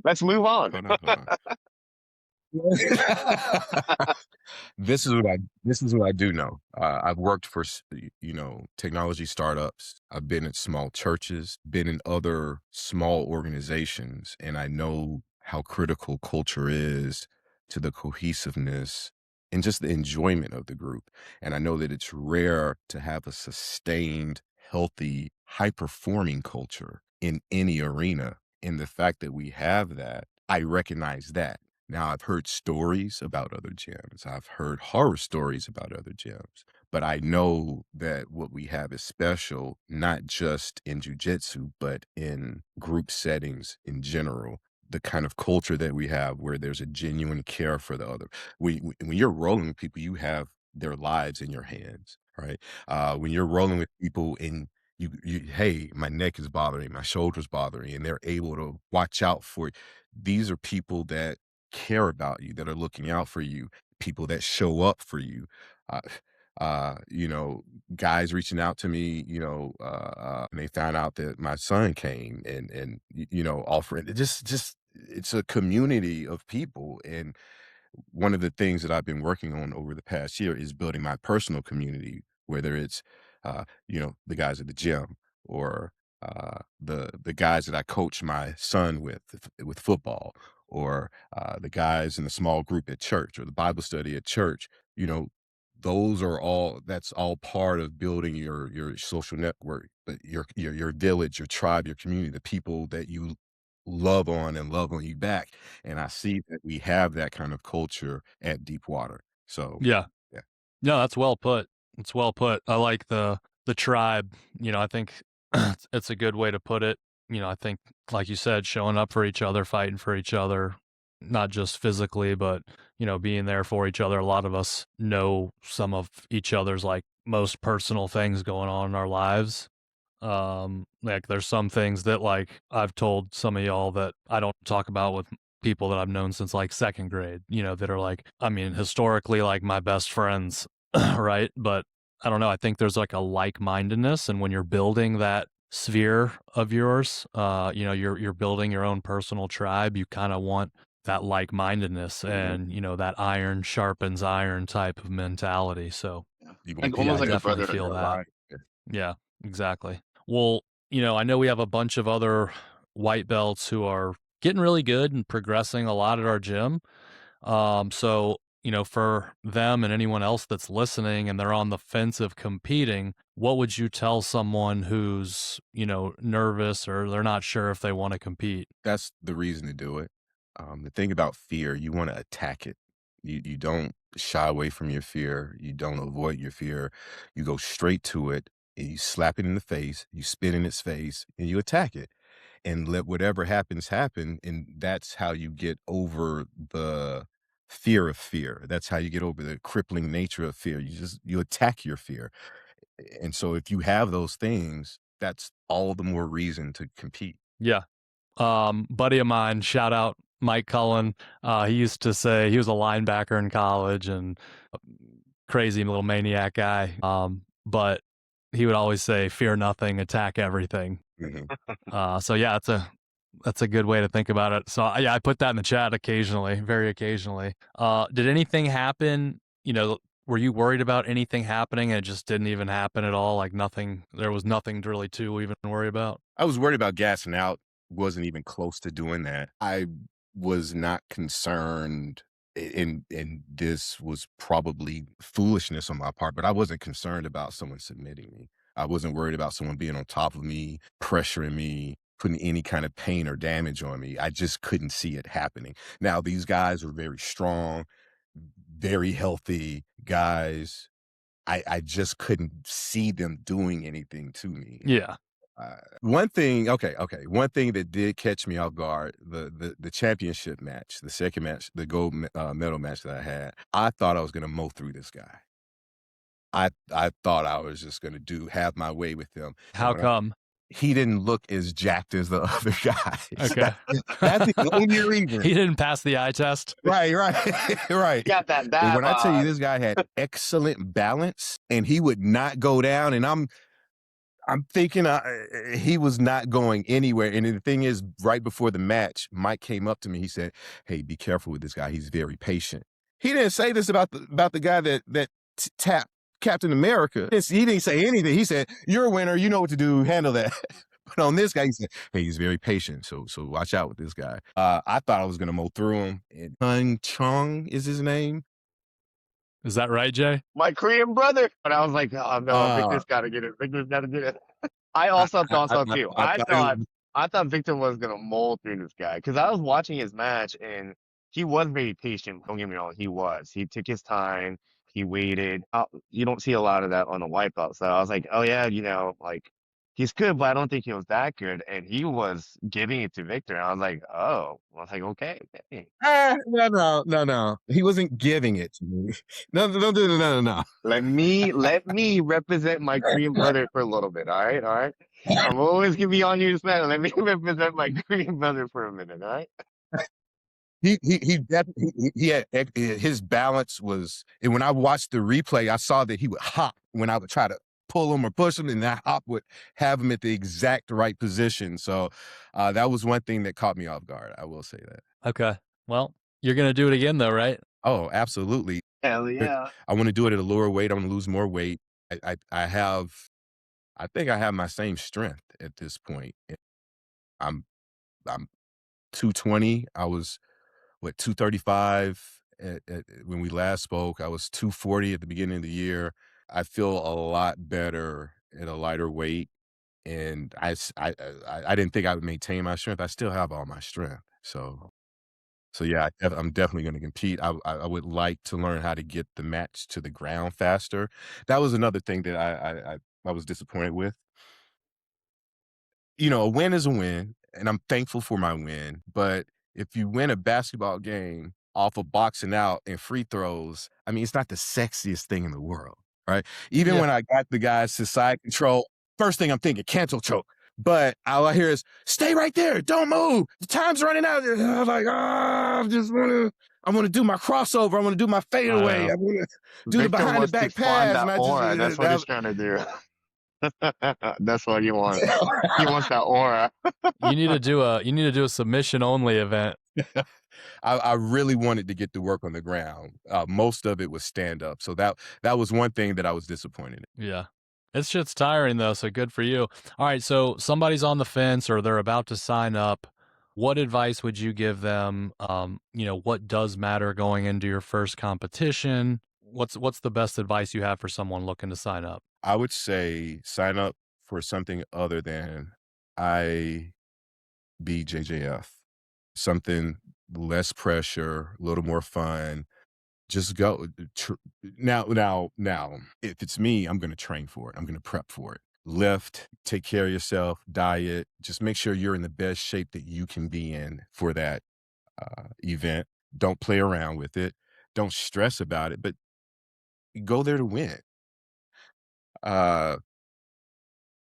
Let's move on. Hold on. This is what I do know. I've worked for technology startups. I've been at small churches, been in other small organizations, and I know how critical culture is to the cohesiveness and just the enjoyment of the group. And I know that it's rare to have a sustained, healthy, high-performing culture in any arena. And the fact that we have that, I recognize that. Now, I've heard stories about other gyms. I've heard horror stories about other gyms, but I know that what we have is special, not just in jujitsu, but in group settings in general. The kind of culture that we have where there's a genuine care for the other. When you're rolling with people, you have their lives in your hands, right? When you're rolling with people and hey, my neck is bothering, my shoulder's bothering, and they're able to watch out for you. These are people that care about you, that are looking out for you, people that show up for you. Uh, you know, guys reaching out to me, and they found out that my son came and offering just it's a community of people. And one of the things that I've been working on over the past year is building my personal community, whether it's the guys at the gym or the guys that I coach my son with football, or the guys in the small group at church or the Bible study at church. You know, that's all part of building your social network, but your village, your tribe, your community, the people that you love on and love on you back. And I see that we have that kind of culture at Deep Water. So, Yeah. yeah. No, that's well put. It's well put. I like the tribe. I think it's a good way to put it. I think, like you said, showing up for each other, fighting for each other, not just physically, but being there for each other. A lot of us know some of each other's like most personal things going on in our lives. Like there's some things that like I've told some of y'all that I don't talk about with people that I've known since like second grade, that are like, I mean, historically like my best friends, right? But I don't know. I think there's like a like-mindedness, and when you're building that sphere of yours, you know, you're building your own personal tribe. You kind of want that like-mindedness Mhm. and, you know, that iron sharpens iron type of mentality. So, Yeah. You gonna Like compete yeah, almost I like a against definitely each brotherhood. feel other, that. right? Yeah, exactly. Well, you know, I know we have a bunch of other white belts who are getting really good and progressing a lot at our gym. So, you know, for them and anyone else that's listening and they're on the fence of competing, what would you tell someone who's, you know, nervous or they're not sure if they want to compete? That's the reason to do it. The thing about fear, you want to attack it. You don't shy away from your fear. You don't avoid your fear. You go straight to it and you slap it in the face, you spit in its face, and you attack it. And let whatever happens happen. And that's how you get over the fear of fear. That's how you get over the crippling nature of fear. You attack your fear. And so if you have those things, that's all the more reason to compete. Yeah. Buddy of mine, shout out Mike Cullen. He used to say he was a linebacker in college and a crazy little maniac guy. But he would always say, "Fear nothing, attack everything." Mhm. So yeah, that's a good way to think about it. So yeah, I put that in the chat occasionally, very occasionally. Did anything happen? You know, were you worried about anything happening and it just didn't even happen at all? Like nothing, there was nothing really to even worry about. I was worried about gassing out, wasn't even close to doing that. I was not concerned, and this was probably foolishness on my part, but I wasn't concerned about someone submitting me. I wasn't worried about someone being on top of me, pressuring me, putting any kind of pain or damage on me. I just couldn't see it happening. Now, these guys were very strong, very healthy guys. I just couldn't see them doing anything to me. Yeah. One thing, okay. One thing that did catch me off guard, the championship match, the second match, the gold medal match that I had. I thought I was gonna mow through this guy. I thought I was just gonna have my way with him, and How when come? he didn't look as jacked as the other guys. Okay. That's the only reason. He didn't pass the eye test. Right, right. Got And that when I tell you vibe. this guy had excellent balance, and he would not go down, and I'm thinking he was not going anywhere. And the thing is, right before the match, Mike came up to me. He said, "Hey, be careful with this guy. He's very patient." He didn't say this about the guy that tapped Captain America. He didn't say anything. He said, "You're a winner. You know what to do. Handle that." But on this guy, he said, "Hey, he's very patient. So watch out with this guy." I thought I was gonna mow through him. And Hun Chung is his name. Is that right, Jay? My Korean brother. But I was like, oh no, Uh, Victor's gotta get it. Victor's gotta get it. I I, also thought so too. I thought it was. I thought Victor was gonna mold through this guy because I was watching his match and he was very patient. Don't get me wrong, he was. He took his time. He waited. You don't see a lot of that on the wipeout. So I was like, oh yeah, like he's good, but I don't think he was that good. And he was giving it to Victor. And I was like, oh, I was like, okay. No. He wasn't giving it to me. No. Let me represent my Korean brother for a little bit. All right. I'm always gonna be on you, man. Let me represent my Korean brother for a minute. All right. He definitely he had his balance was, and when I watched the replay, I saw that he would hop when I would try to pull him or push him, and that hop would have him at the exact right position. So that was one thing that caught me off guard. I will say that. Okay. Well, you're gonna do it again though, right? Oh, absolutely. Hell yeah. I want to do it at a lower weight. I want to lose more weight. I think I have my same strength at this point. I'm I'm 220. I was 235 when we last spoke. I was 240 at the beginning of the year. I feel a lot better at a lighter weight, and I didn't think I would maintain my strength. I still have all my strength. So yeah, I'm definitely going to compete. I would like to learn how to get the match to the ground faster. That was another thing that I was disappointed with. A win is a win, and I'm thankful for my win. But if you win a basketball game off of boxing out and free throws, I mean, it's not the sexiest thing in the world, right? Even Yeah. when I got the guys to side control, first thing I'm thinking, cancel choke. But all I hear is, stay right there, don't move. The time's running out. And I'm like, I want to do my crossover. I want to do my fadeaway. know. I want to do the Victor behind the wants to back find pass. that And I just, aura. That's what he's trying to do. That's what you want. He wants that aura. You need to do a submission only event. I really wanted to get to work on the ground. Most of it was stand up, so that was one thing that I was disappointed in. Yeah. It's shit's tiring though, so good for you. All right, so somebody's on the fence or they're about to sign up. What advice would you give them? What does matter going into your first competition? What's the best advice you have for someone looking to sign up? I would say sign up for something other than IBJJF, something less pressure, a little more fun. Just go. Now, if it's me, I'm going to train for it. I'm going to prep for it. Lift, take care of yourself, diet. Just make sure you're in the best shape that you can be in for that event. Don't play around with it. Don't stress about it, but go there to win. Uh,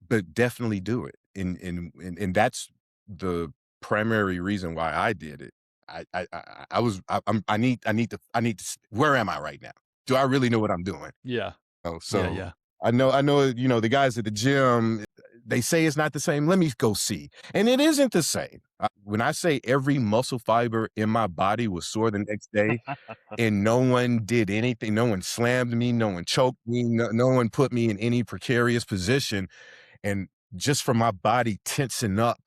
but definitely do it. And that's the primary reason why I did it. I need to, where am I right now? Do I really know what I'm doing? Yeah. Oh, Yeah, so yeah. I know, the guys at the gym, they say it's not the same. Let me go see. And it isn't the same. When I say every muscle fiber in my body was sore the next day and no one did anything, no one slammed me, no one choked me, no one put me in any precarious position. And just from my body tensing up,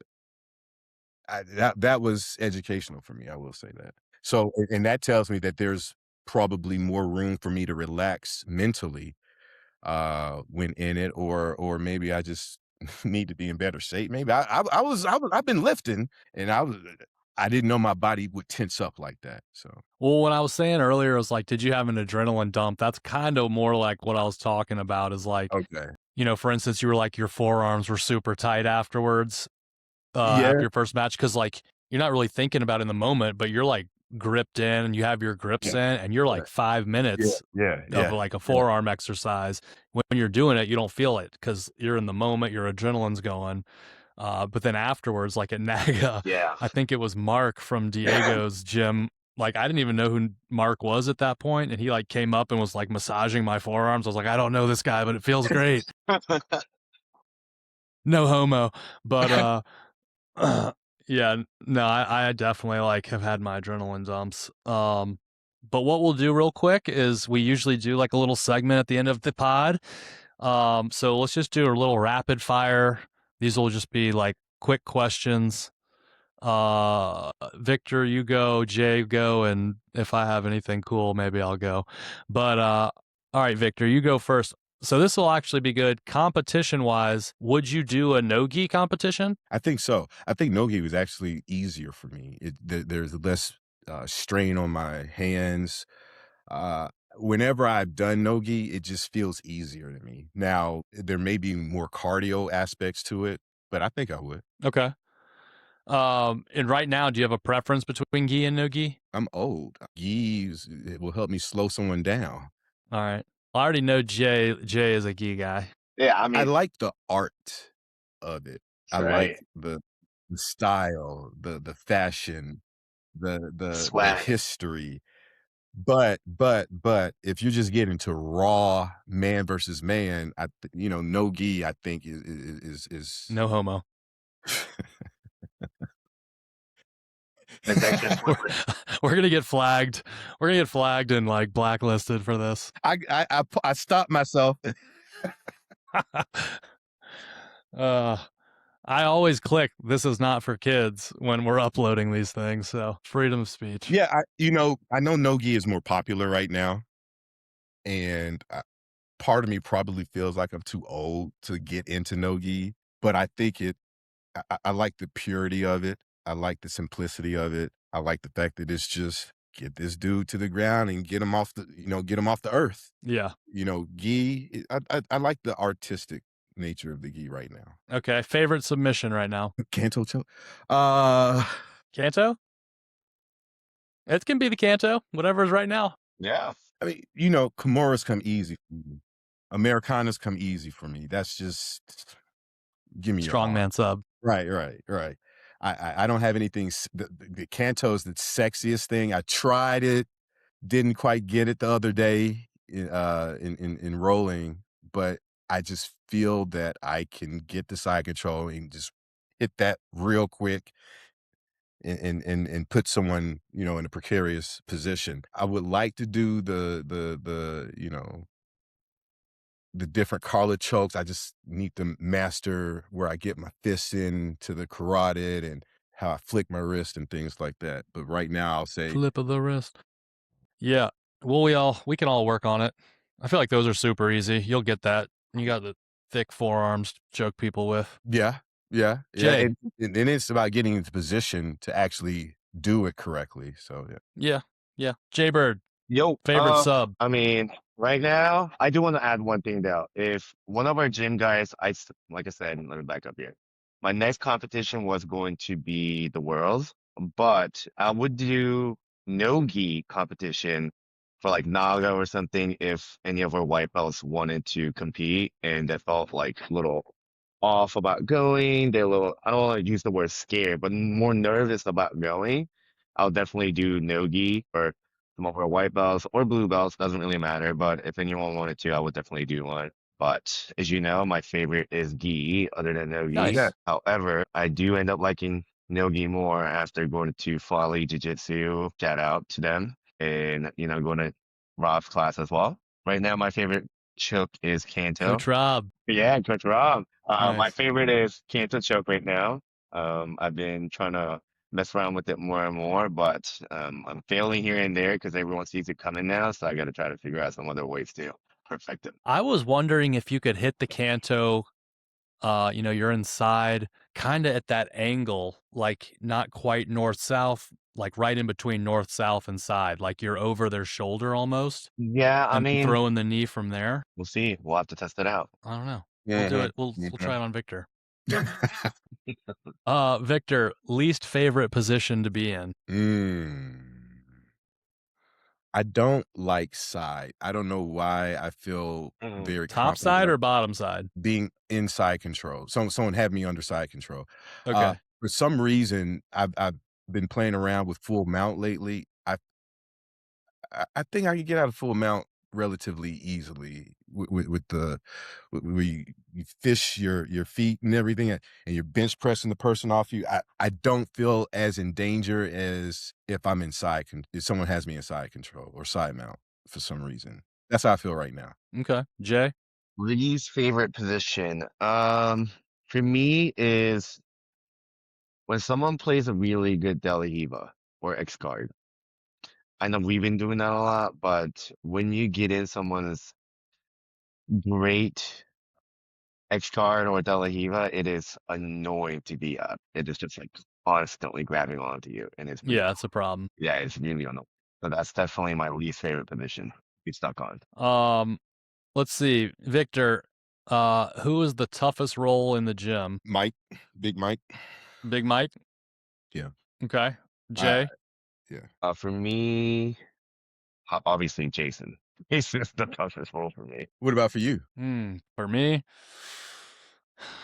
that was educational for me. I will say that. So, and that tells me that there's probably more room for me to relax mentally when in it, or maybe I just need to be in better shape. Maybe I've been lifting, and I didn't know my body would tense up like that. So Well, when I was saying earlier, it was like, did you have an adrenaline dump? That's kind of more like what I was talking about is like, okay, for instance, you were like, your forearms were super tight afterwards, yeah, after your first match. Cause like, you're not really thinking about it in the moment, but you're like gripped in and you have your grips yeah, in and you're yeah, like 5 minutes of yeah, like a forearm exercise. When you're doing it, you don't feel it because you're in the moment, your adrenaline's going. But then afterwards, like at Naga, Yeah. I think it was Mark from Diego's gym. Like I didn't even know who Mark was at that point, and he like came up and was like massaging my forearms. I was like, I don't know this guy, but it feels great. No homo, but yeah, no, I definitely like have had my adrenaline dumps. But what we'll do real quick is we usually do like a little segment at the end of the pod. So let's just do a little rapid fire. These will just be like quick questions. Victor, you go, Jay, go, and if I have anything cool, maybe I'll go. But all right, Victor, you go first. So this will actually be good. Competition wise, would you do a no-gi competition? I think so. I think nogi was actually easier for me. There's less strain on my hands. Uh, Whenever I've done nogi, it just feels easier to me. Now, there may be more cardio aspects to it, but I think I would. Okay. And right now, do you have a preference between gi and no-gi? I'm old. Gis, it will help me slow someone down. All right. I already know Jay is a gi guy. Yeah, I I mean, like the art of it. I like right. the style, the fashion, the Swag. history. But if you're just getting to raw man versus man, no gi, I think is No homo. That's actually we're, what we're gonna get flagged. We're gonna get flagged and like blacklisted for this. I stopped myself. uh, I always click "This is not for kids" when we're uploading these things. So freedom of speech. Yeah, I know no gi is more popular right now, and part of me probably feels like I'm too old to get into no gi, but I think I like the purity of it. I like the simplicity of it. I like the fact that it's just get this dude to the ground and get him off the earth. Yeah. Gi, I like the artistic nature of the gi right now. Okay. Favorite submission right now? Canto choke. Uh, Kanto. It can be the Kanto. Whatever is right now. Yeah. I mean, Kimuras come easy for me. Americanas come easy for me. That's just give me your all. Strongman sub. Right, right, right. I don't have anything. The Kanto is the sexiest thing. I tried it, didn't quite get it the other day in rolling, but I just feel that I can get the side control and just hit that real quick and put someone, in a precarious position. I would like to do the different collar chokes. I just need to master where I get my fists into the carotid and how I flick my wrist and things like that. But right now, I'll say, Flip of the wrist. Yeah. Well, we can all work on it. I feel like those are super easy. You'll get that. You got the thick forearms to choke people with. yeah, yeah, yeah. Jay. And it's about getting into position to actually do it correctly. So yeah. Yeah. Yeah. Jay Bird, Yo, favorite sub. I mean, right now, I do want to add one thing though. If one of our gym guys, like I said, let me back up here. My next competition was going to be the Worlds, but I would do no gi competition for like Naga or something if any of our white belts wanted to compete and they felt like a little off about going. They're a little, I don't want to use the word scared, but more nervous about going. I'll definitely do no gi or some of our white belts or blue belts, doesn't really matter. But if anyone wanted to, I would definitely do one. But as you know, my favorite is gi other than no gi. Yeah. Nice. However, I do end up liking no gi more after going to Folly Jiu Jitsu. Shout out to them. And, going to Rob's class as well. Right now, my favorite choke is Kanto. Coach Rob. Yeah, Coach Rob. My Nice. favorite is Canto Choke right now. I've been trying to mess around with it more and more, but I'm failing here and there because everyone sees it coming now. So I got to try to figure out some other ways to perfect it. I was wondering if you could hit the canto. You're inside, kind of at that angle, like not quite north south, like right in between north south and side, like you're over their shoulder almost, Yeah, I and then mean, throwing the knee from there. we'll see. We'll have to test it out. I don't know. We'll do Mhm, it. We'll try it on Victor. mhm. Victor, least favorite position to be in. Mm. I don't like side. I don't know why I feel Mhm. very Top confident side about or bottom side? being inside control. Someone had me under side control. Okay. For some reason, I've been playing around with full mount lately. I think I can get out of full mount relatively easily with the where you fish your feet and everything, and you're bench pressing the person off you. I don't feel as in danger as if I'm inside if someone has me in side control or side mount for some reason. That's how I feel right now. Okay. Jay? Lee's favorite position, for me is when someone plays a really good Delahiva or X guard. I know we've been doing that a lot, but when you get in someone's great X card or Delahiva, it is annoying to be up. It is just like constantly grabbing onto you, and it's really, Yeah, that's a problem. yeah, it's really annoying. So that's definitely my least favorite position to be stuck on. Let's see. Victor, who is the toughest role in the gym? Mike, Big Mike. Big Mike? Yeah. Okay. I Jay? yeah. For me, obviously Jason. Jason's the toughest role for me. What about for you? For me,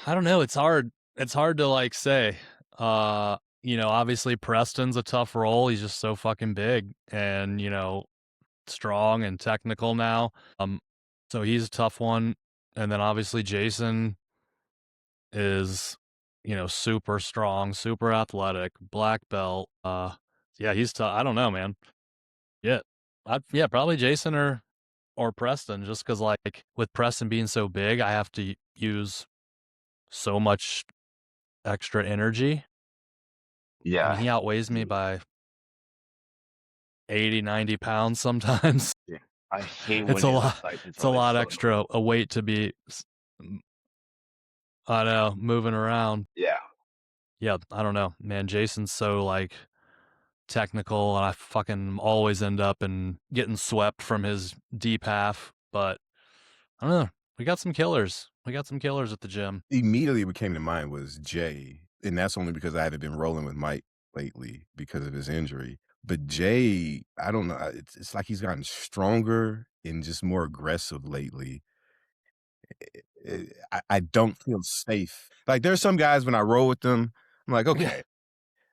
I don't know. It's hard. It's hard to like say. Obviously Preston's a tough role. He's just so fucking big and, strong and technical now. So he's a tough one. And then obviously Jason is, super strong, super athletic, black belt. Yeah, he's tough. I don't know, man. Yeah. Yeah, probably Jason or Preston, just because like with Preston being so big, I have to use so much extra energy. I mean, Yeah. he outweighs me by 80, 90 pounds sometimes. Yeah. I hate It's when a he's in lot. side It's a control. It's lot so annoying. extra a weight to be. I know, moving around. Yeah. Yeah, I don't know, man. Jason's so like technical, and I fucking always end up and getting swept from his deep half. But I don't know. We got some killers. We got some killers at the gym. Immediately what came to mind was Jay, and that's only because I haven't been rolling with Mike lately because of his injury. But Jay, I don't know, it's like he's gotten stronger and just more aggressive lately. I don't feel safe. Like, there's some guys when I roll with them, I'm like, Yeah. "Okay,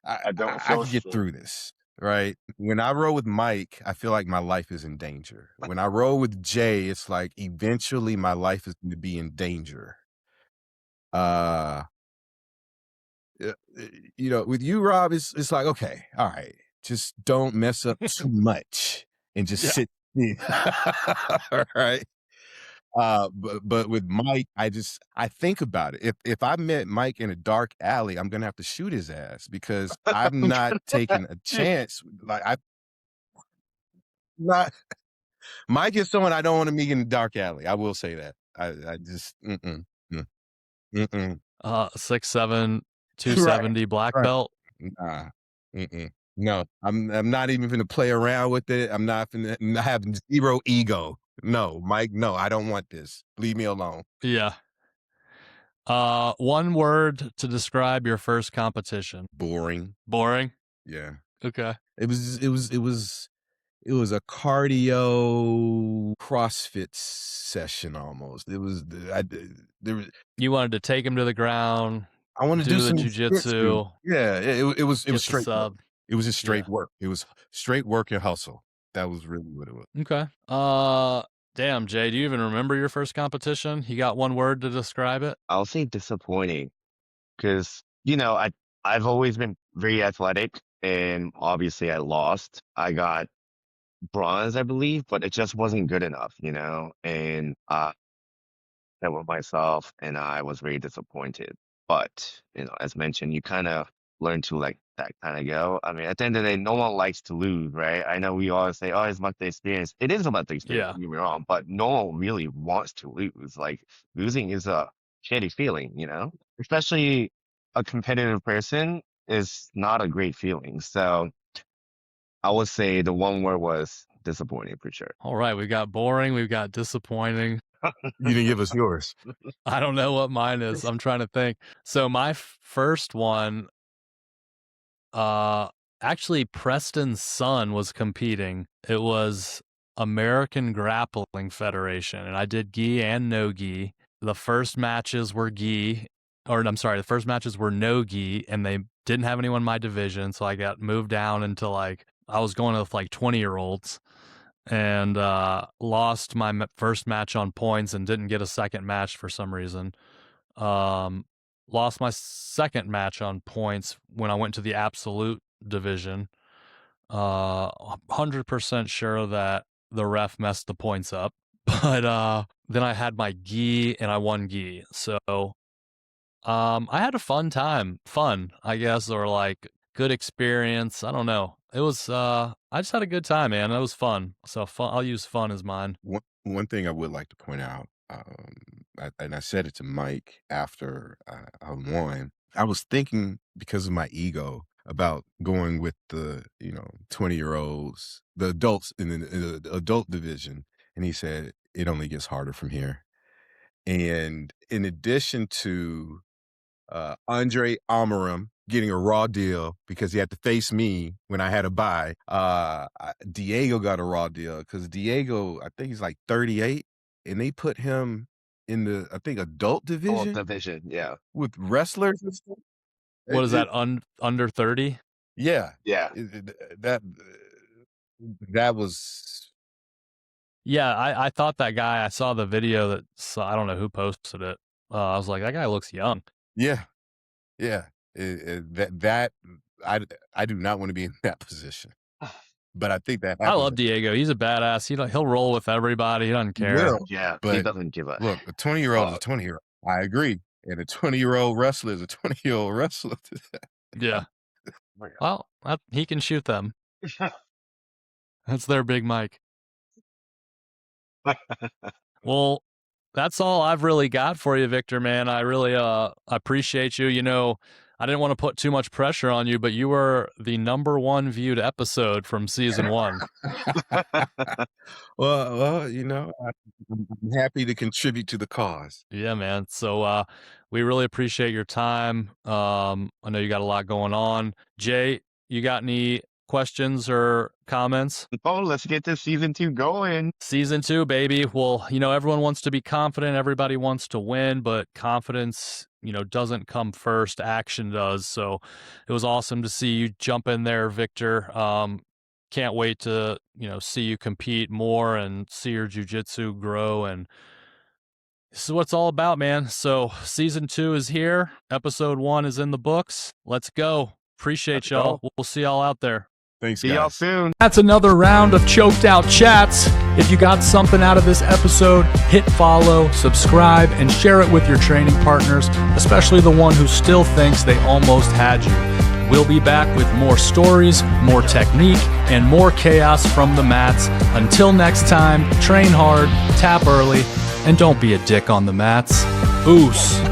I don't I feel can get safe. through this." right? When I roll with Mike, I feel like my life is in danger. When I roll with Jay, it's like eventually my life is gonna be in danger. Uh, uh, with you, Rob, it's like, okay, all right, just don't mess up too much and just Yeah. sit still. All right. But with Mike, I think about it. If I met Mike in a dark alley, I'm gonna have to shoot his ass because I'm not taking a chance. Like I'm not Mike is someone I don't want to meet in a dark alley. I will say that. I just mm, mm. 6'7", Right, 270 black right. belt. Nah, no. I'm not even gonna play around with it. I'm not gonna have zero ego. No, Mike. No, I don't want this. Leave me alone. Yeah. One word to describe your first competition. Boring. Boring. Yeah. Okay. It was a cardio CrossFit session almost. It was there was You wanted to take him to the ground, I wanna do do the some jujitsu. jujitsu, Yeah, it was get the straight work. sub. It was just Yeah. straight work. It was straight work and hustle. That was really what it was. Okay. Damn, Jay, do you even remember your first competition? You got one word to describe it? I'll say disappointing because, I've always been very athletic and obviously I lost. I got bronze, I believe, but it just wasn't good enough, and that with myself and I was very disappointed. But, as mentioned, you kind of learn to like that kind of go. I mean, at the end of the day, no one likes to lose, right? I know we always say, oh, it's about the experience. It is about the experience, Yeah. don't get me wrong, but no one really wants to lose. Like losing is a shitty feeling, especially a competitive person is not a great feeling. So I would say the one word was disappointing for sure. All right. We got boring. We've got disappointing. You didn't give us yours. I don't know what mine is. I'm trying to think. So my first one, actually Preston's son was competing. It was American Grappling Federation, and I did gi and no gi. The first matches were gi, or I'm sorry, the first matches were no gi, and they didn't have anyone in my division, so I got moved down into I was going with 20-year-olds, and lost my first match on points and didn't get a second match for some reason. Lost my second match on points when I went to the absolute division. 100% sure that the ref messed the points up, but then I had my gi and I won gi. So I had a fun, I guess, or good experience. I don't know. It was I just had a good time, man. It was fun. So fun. I'll use fun as mine. One thing I would like to point out, and I said it to Mike after I won. I was thinking because of my ego about going with the 20-year-olds, the adults in the adult division, and he said it only gets harder from here. And in addition to Andre Amarim getting a raw deal because he had to face me when I had a bye. Diego got a raw deal because Diego, I think he's like 38, and they put him in the, I think, adult Oh, division division, yeah, with wrestlers and stuff. What is that? Under 30? Yeah, yeah. that was Yeah, I thought that guy. I saw the video I don't know who posted it. I was like, that guy looks young. yeah, yeah. That I do not want to be in that position, but I think that I happens. love Diego. He's a badass. He'll roll with everybody. He doesn't care. Will, Yeah, he but doesn't give a look, a 20-year-old is a fuck. 20-year-old. I agree. And a 20-year-old wrestler is a 20-year-old wrestler. Yeah. Oh my Well, he can shoot them. That's their big Mike. God. Well, that's all I've really got for you, Victor, man. I really appreciate you. I didn't want to put too much pressure on you, but you were the #1 viewed episode from season 1. Well, I'm happy to contribute to the cause. Yeah, man. So we really appreciate your time. I know you got a lot going on. Jay, you got any questions or comments? Oh, let's get this season 2 going. Season 2, baby. Well, everyone wants to be confident. Everybody wants to win, but confidence, doesn't come first. Action does. So it was awesome to see you jump in there, Victor. Can't wait to, see you compete more and see your jiu-jitsu grow. And this is what it's all about, man. So season 2 is here. Episode 1 is in the books. Let's go. Appreciate Let's y'all. go. We'll see y'all out there. Thanks, See y'all guys. soon. That's another round of Choked Out Chats. If you got something out of this episode, hit follow, subscribe, and share it with your training partners, especially the one who still thinks they almost had you. We'll be back with more stories, more technique, and more chaos from the mats. Until next time, train hard, tap early, and don't be a dick on the mats. Oos.